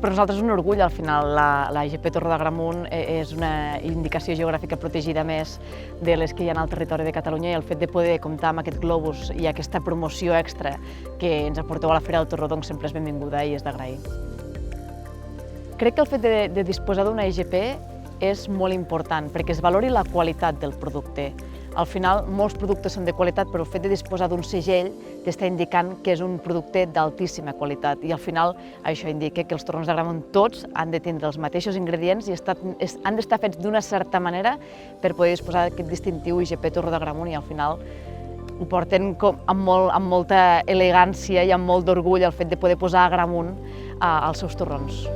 Per nosaltres és un orgull, al final. La IGP Torró d'Agramunt és una indicació geogràfica protegida més de les que hi ha al territori de Catalunya, i el fet de poder comptar amb aquest globus i aquesta promoció extra que ens aporteu a la Fira del Torró doncs sempre és benvinguda i és d'agrair. Crec que el fet de disposar d'una IGP és molt important perquè es valori la qualitat del producte. Al final, molts productes són de qualitat, però el fet de disposar d'un segell t'està indicant que és un producte d'altíssima qualitat. I al final, això indica que els torrons d'Agramunt tots han de tindre els mateixos ingredients i han d'estar fets d'una certa manera per poder disposar d'aquest distintiu IGP Torró d'Agramunt, i al final ho porten amb molta elegància i amb molt d'orgull el fet de poder posar Agramunt als seus torrons.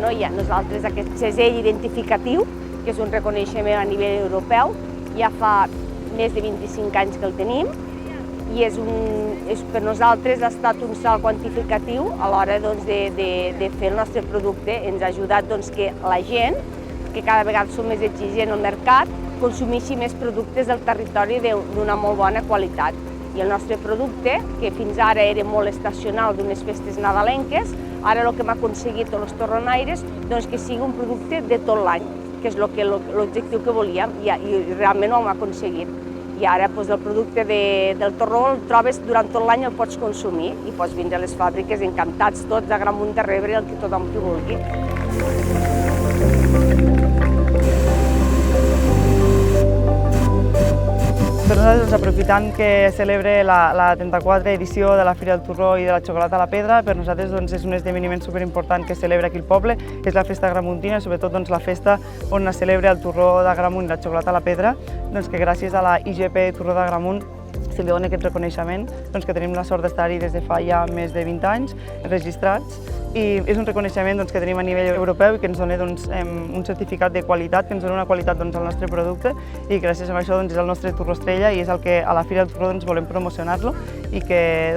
Hi ha nosaltres aquest segell identificatiu, que és un reconeixement a nivell europeu, ja fa més de 25 anys que el tenim, i per nosaltres ha estat un salt quantificatiu a l'hora de fer el nostre producte. Ens ha ajudat que la gent, que cada vegada som més exigent al mercat, consumeixi més productes del territori d'una molt bona qualitat. I el nostre producte, que fins ara era molt estacional d'unes festes nadalenques, ara el que hem aconseguit els torronaires és que sigui un producte de tot l'any, que és l'objectiu que volíem, i realment ho hem aconseguit. I ara el producte del torró el trobes durant tot l'any, el pots consumir i pots vindre a les fàbriques encantats tots d'Agramunt de rebre el que tothom que vulgui. Per nosaltres, aprofitant que celebra la 34a edició de la Fira del Torró i de la Xocolata a la Pedra, per nosaltres és un esdeveniment superimportant que es celebra aquí al poble, que és la festa agramuntina, sobretot la festa on es celebra el Torró d'Agramunt i la Xocolata a la Pedra, que gràcies a la IGP Torró d'Agramunt se li dona aquest reconeixement, que tenim la sort d'estar-hi des de fa ja més de 20 anys registrats, i és un reconeixement que tenim a nivell europeu i que ens dona un certificat de qualitat, que ens dona una qualitat al nostre producte, i gràcies a això és el nostre torró estrella i és el que a la Fira del Torró volem promocionar-lo, i que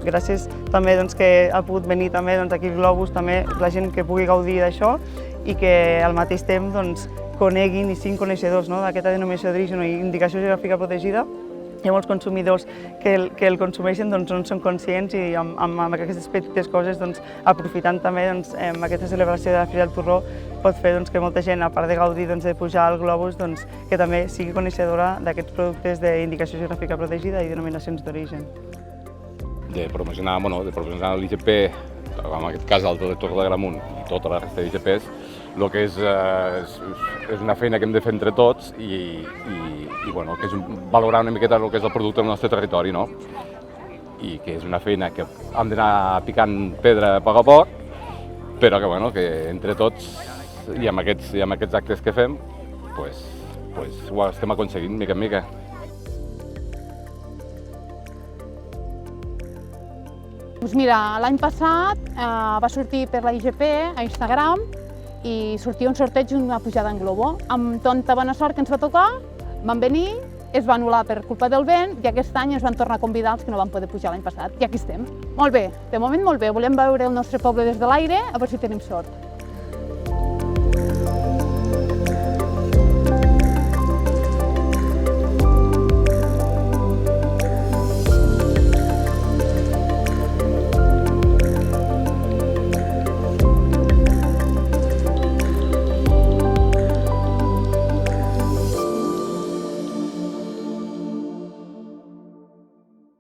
gràcies també que ha pogut venir aquí el globus, també la gent que pugui gaudir d'això i que al mateix temps coneguin i siguin coneixedors d'aquesta denominació d'origen o indicació geogràfica protegida. Hi ha molts consumidors que el consumeixen, no en són conscients, i amb aquestes petites coses, aprofitant també aquesta celebració de la Fira del Torró, pot fer que molta gent, a part de gaudir de pujar al globus, que també sigui coneixedora d'aquests productes d'indicació geogràfica protegida i denominacions d'origen. De promocionar l'IGP, en aquest cas el Torró d'Agramunt i tota la resta d'IGPs, el que és una feina que hem de fer entre tots i que és valorar una miqueta el que és el producte del nostre territori, i que és una feina que hem d'anar picant pedra a poc, però que entre tots i amb aquests actes que fem ho estem aconseguint mica en mica. Mira, l'any passat va sortir per la IGP a Instagram i sortia un sorteig d'una pujada en globo. Amb tanta bona sort que ens va tocar, van venir, es va anul·lar per culpa del vent, i aquest any ens van tornar a convidar els que no van poder pujar l'any passat. I aquí estem. Molt bé, de moment molt bé. Volem veure el nostre poble des de l'aire, a veure si tenim sort.